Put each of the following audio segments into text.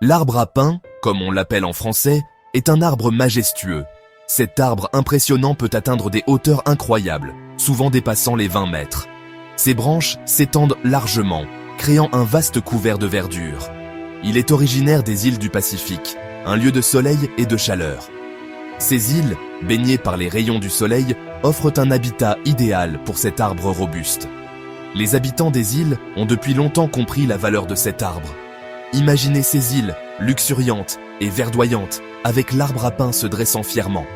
L'arbre à pain, comme on l'appelle en français, est un arbre majestueux. Cet arbre impressionnant peut atteindre des hauteurs incroyables, souvent dépassant les 20 mètres. Ses branches s'étendent largement, créant un vaste couvert de verdure. Il est originaire des îles du Pacifique, un lieu de soleil et de chaleur. Ces îles, baignées par les rayons du soleil, offrent un habitat idéal pour cet arbre robuste. Les habitants des îles ont depuis longtemps compris la valeur de cet arbre. Imaginez ces îles, luxuriantes et verdoyantes, avec l'arbre à pain se dressant fièrement.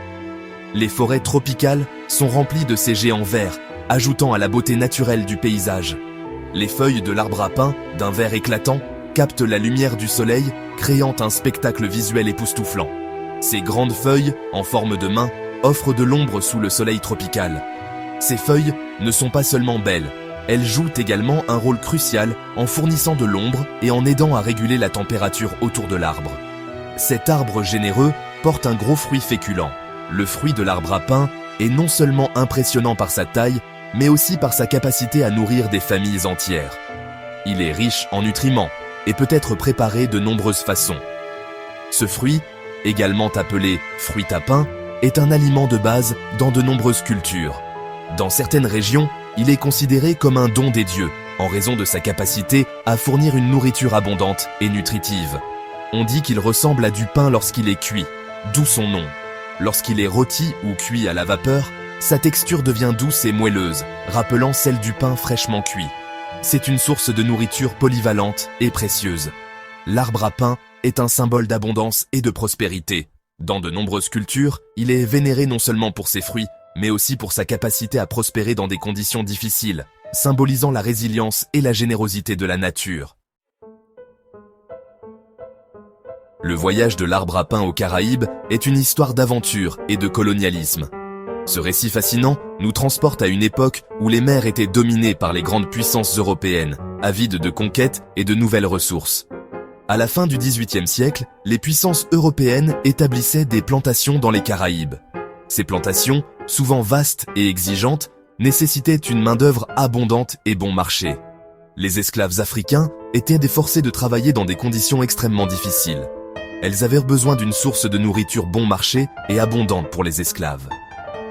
Les forêts tropicales sont remplies de ces géants verts, ajoutant à la beauté naturelle du paysage. Les feuilles de l'arbre à pain, d'un vert éclatant, captent la lumière du soleil, créant un spectacle visuel époustouflant. Ces grandes feuilles, en forme de main, offrent de l'ombre sous le soleil tropical. Ces feuilles ne sont pas seulement belles, elles jouent également un rôle crucial en fournissant de l'ombre et en aidant à réguler la température autour de l'arbre. Cet arbre généreux porte un gros fruit féculent. Le fruit de l'arbre à pain est non seulement impressionnant par sa taille, mais aussi par sa capacité à nourrir des familles entières. Il est riche en nutriments et peut être préparé de nombreuses façons. Ce fruit, également appelé fruit à pain, est un aliment de base dans de nombreuses cultures. Dans certaines régions, il est considéré comme un don des dieux, en raison de sa capacité à fournir une nourriture abondante et nutritive. On dit qu'il ressemble à du pain lorsqu'il est cuit, d'où son nom. Lorsqu'il est rôti ou cuit à la vapeur, sa texture devient douce et moelleuse, rappelant celle du pain fraîchement cuit. C'est une source de nourriture polyvalente et précieuse. L'arbre à pain est un symbole d'abondance et de prospérité. Dans de nombreuses cultures, il est vénéré non seulement pour ses fruits, mais aussi pour sa capacité à prospérer dans des conditions difficiles, symbolisant la résilience et la générosité de la nature. Le voyage de l'arbre à pain aux Caraïbes est une histoire d'aventure et de colonialisme. Ce récit fascinant nous transporte à une époque où les mers étaient dominées par les grandes puissances européennes, avides de conquêtes et de nouvelles ressources. À la fin du XVIIIe siècle, les puissances européennes établissaient des plantations dans les Caraïbes. Ces plantations, souvent vastes et exigeantes, nécessitaient une main-d'œuvre abondante et bon marché. Les esclaves africains étaient forcés de travailler dans des conditions extrêmement difficiles. Elles avaient besoin d'une source de nourriture bon marché et abondante pour les esclaves.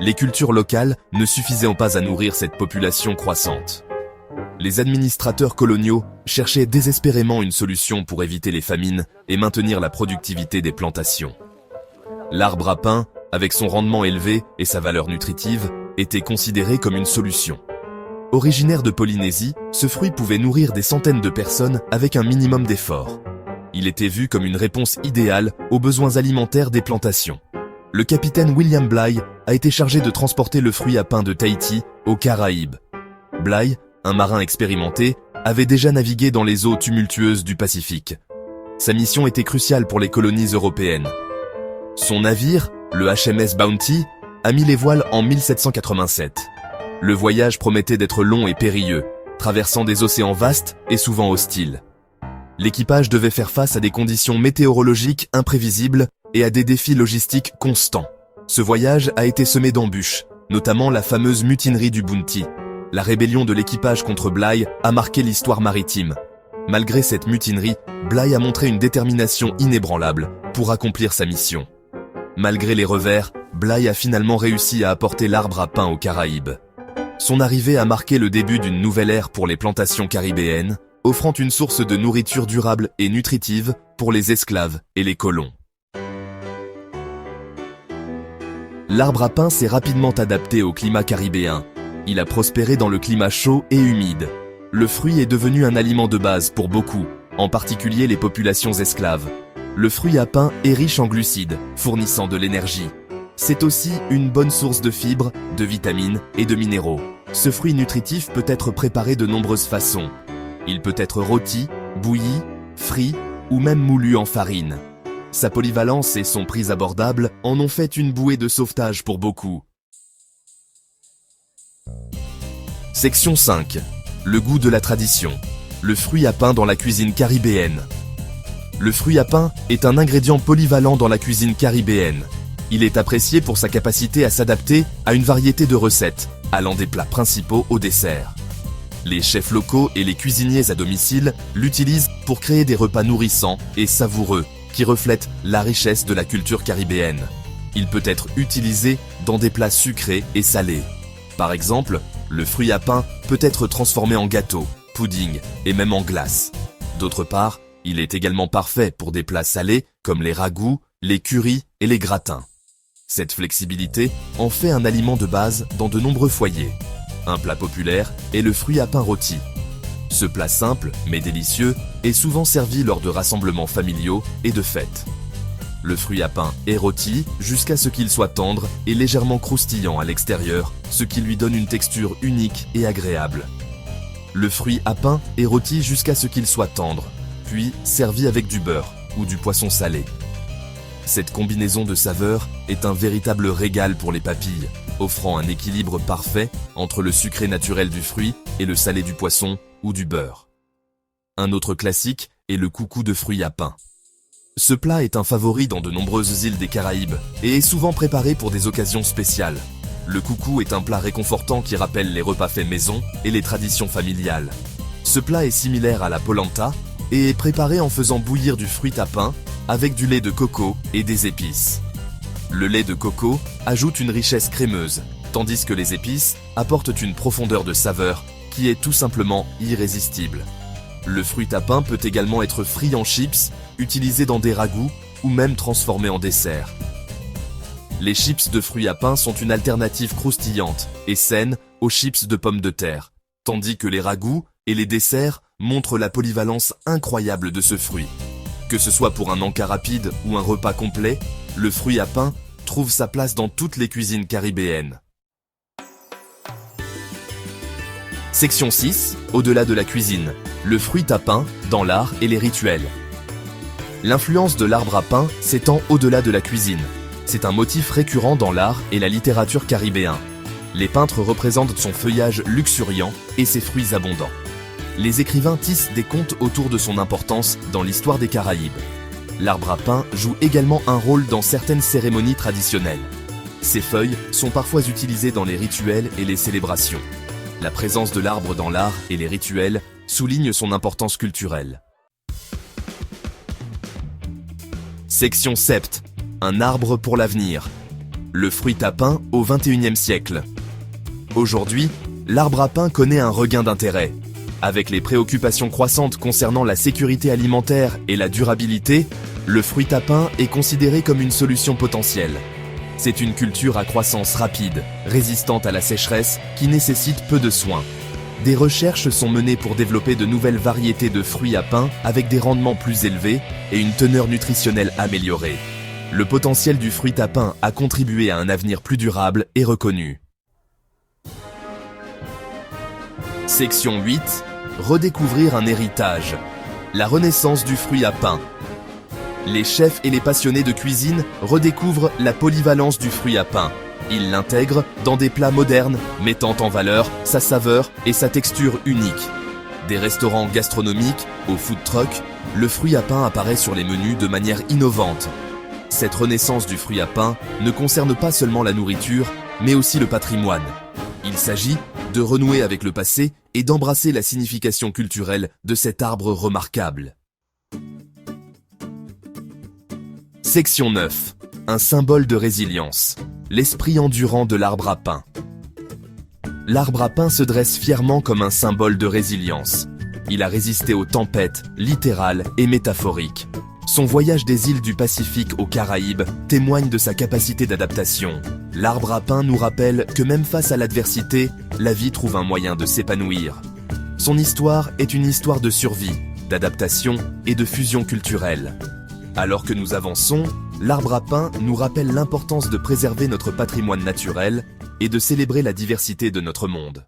Les cultures locales ne suffisaient pas à nourrir cette population croissante. Les administrateurs coloniaux cherchaient désespérément une solution pour éviter les famines et maintenir la productivité des plantations. L'arbre à pain, avec son rendement élevé et sa valeur nutritive, était considéré comme une solution. Originaire de Polynésie, ce fruit pouvait nourrir des centaines de personnes avec un minimum d'effort. Il était vu comme une réponse idéale aux besoins alimentaires des plantations. Le capitaine William Bligh a été chargé de transporter le fruit à pain de Tahiti aux Caraïbes. Bligh, un marin expérimenté, avait déjà navigué dans les eaux tumultueuses du Pacifique. Sa mission était cruciale pour les colonies européennes. Son navire, le HMS Bounty, a mis les voiles en 1787. Le voyage promettait d'être long et périlleux, traversant des océans vastes et souvent hostiles. L'équipage devait faire face à des conditions météorologiques imprévisibles et à des défis logistiques constants. Ce voyage a été semé d'embûches, notamment la fameuse mutinerie du Bounty. La rébellion de l'équipage contre Bligh a marqué l'histoire maritime. Malgré cette mutinerie, Bligh a montré une détermination inébranlable pour accomplir sa mission. Malgré les revers, Bligh a finalement réussi à apporter l'arbre à pain aux Caraïbes. Son arrivée a marqué le début d'une nouvelle ère pour les plantations caribéennes, offrant une source de nourriture durable et nutritive pour les esclaves et les colons. L'arbre à pain s'est rapidement adapté au climat caribéen. Il a prospéré dans le climat chaud et humide. Le fruit est devenu un aliment de base pour beaucoup, en particulier les populations esclaves. Le fruit à pain est riche en glucides, fournissant de l'énergie. C'est aussi une bonne source de fibres, de vitamines et de minéraux. Ce fruit nutritif peut être préparé de nombreuses façons. Il peut être rôti, bouilli, frit ou même moulu en farine. Sa polyvalence et son prix abordable en ont fait une bouée de sauvetage pour beaucoup. Section 5. Le goût de la tradition. Le fruit à pain dans la cuisine caribéenne. Le fruit à pain est un ingrédient polyvalent dans la cuisine caribéenne. Il est apprécié pour sa capacité à s'adapter à une variété de recettes, allant des plats principaux au dessert. Les chefs locaux et les cuisiniers à domicile l'utilisent pour créer des repas nourrissants et savoureux qui reflètent la richesse de la culture caribéenne. Il peut être utilisé dans des plats sucrés et salés. Par exemple, le fruit à pain peut être transformé en gâteau, pudding et même en glace. D'autre part, il est également parfait pour des plats salés comme les ragoûts, les currys et les gratins. Cette flexibilité en fait un aliment de base dans de nombreux foyers. Un plat populaire est le fruit à pain rôti. Ce plat simple, mais délicieux, est souvent servi lors de rassemblements familiaux et de fêtes. Le fruit à pain est rôti jusqu'à ce qu'il soit tendre et légèrement croustillant à l'extérieur, ce qui lui donne une texture unique et agréable. Le fruit à pain est rôti jusqu'à ce qu'il soit tendre, puis servi avec du beurre ou du poisson salé. Cette combinaison de saveurs est un véritable régal pour les papilles, offrant un équilibre parfait entre le sucré naturel du fruit et le salé du poisson ou du beurre. Un autre classique est le coucou de fruits à pain. Ce plat est un favori dans de nombreuses îles des Caraïbes et est souvent préparé pour des occasions spéciales. Le coucou est un plat réconfortant qui rappelle les repas faits maison et les traditions familiales. Ce plat est similaire à la polenta et est préparé en faisant bouillir du fruit à pain avec du lait de coco et des épices. Le lait de coco ajoute une richesse crémeuse, tandis que les épices apportent une profondeur de saveur qui est tout simplement irrésistible. Le fruit à pain peut également être frit en chips, utilisé dans des ragoûts ou même transformé en dessert. Les chips de fruits à pain sont une alternative croustillante et saine aux chips de pommes de terre, tandis que les ragoûts et les desserts montrent la polyvalence incroyable de ce fruit. Que ce soit pour un encas rapide ou un repas complet, le fruit à pain trouve sa place dans toutes les cuisines caribéennes. Section 6, au-delà de la cuisine, le fruit à pain dans l'art et les rituels. L'influence de l'arbre à pain s'étend au-delà de la cuisine. C'est un motif récurrent dans l'art et la littérature caribéen. Les peintres représentent son feuillage luxuriant et ses fruits abondants. Les écrivains tissent des contes autour de son importance dans l'histoire des Caraïbes. L'arbre à pain joue également un rôle dans certaines cérémonies traditionnelles. Ses feuilles sont parfois utilisées dans les rituels et les célébrations. La présence de l'arbre dans l'art et les rituels souligne son importance culturelle. Section 7. Un arbre pour l'avenir. Le fruit à pain au XXIe siècle. Aujourd'hui, l'arbre à pain connaît un regain d'intérêt. Avec les préoccupations croissantes concernant la sécurité alimentaire et la durabilité, le fruit à pain est considéré comme une solution potentielle. C'est une culture à croissance rapide, résistante à la sécheresse, qui nécessite peu de soins. Des recherches sont menées pour développer de nouvelles variétés de fruits à pain avec des rendements plus élevés et une teneur nutritionnelle améliorée. Le potentiel du fruit à pain a contribué à un avenir plus durable et reconnu. Section 8. Redécouvrir un héritage. La renaissance du fruit à pain. Les chefs et les passionnés de cuisine redécouvrent la polyvalence du fruit à pain. Ils l'intègrent dans des plats modernes, mettant en valeur sa saveur et sa texture unique. Des restaurants gastronomiques aux food trucks, le fruit à pain apparaît sur les menus de manière innovante. Cette renaissance du fruit à pain ne concerne pas seulement la nourriture, mais aussi le patrimoine. Il s'agit de renouer avec le passé et d'embrasser la signification culturelle de cet arbre remarquable. Section 9. Un symbole de résilience. L'esprit endurant de l'arbre à pain. L'arbre à pain se dresse fièrement comme un symbole de résilience. Il a résisté aux tempêtes, littérales et métaphoriques. Son voyage des îles du Pacifique aux Caraïbes témoigne de sa capacité d'adaptation. L'arbre à pain nous rappelle que même face à l'adversité, la vie trouve un moyen de s'épanouir. Son histoire est une histoire de survie, d'adaptation et de fusion culturelle. Alors que nous avançons, l'arbre à pain nous rappelle l'importance de préserver notre patrimoine naturel et de célébrer la diversité de notre monde.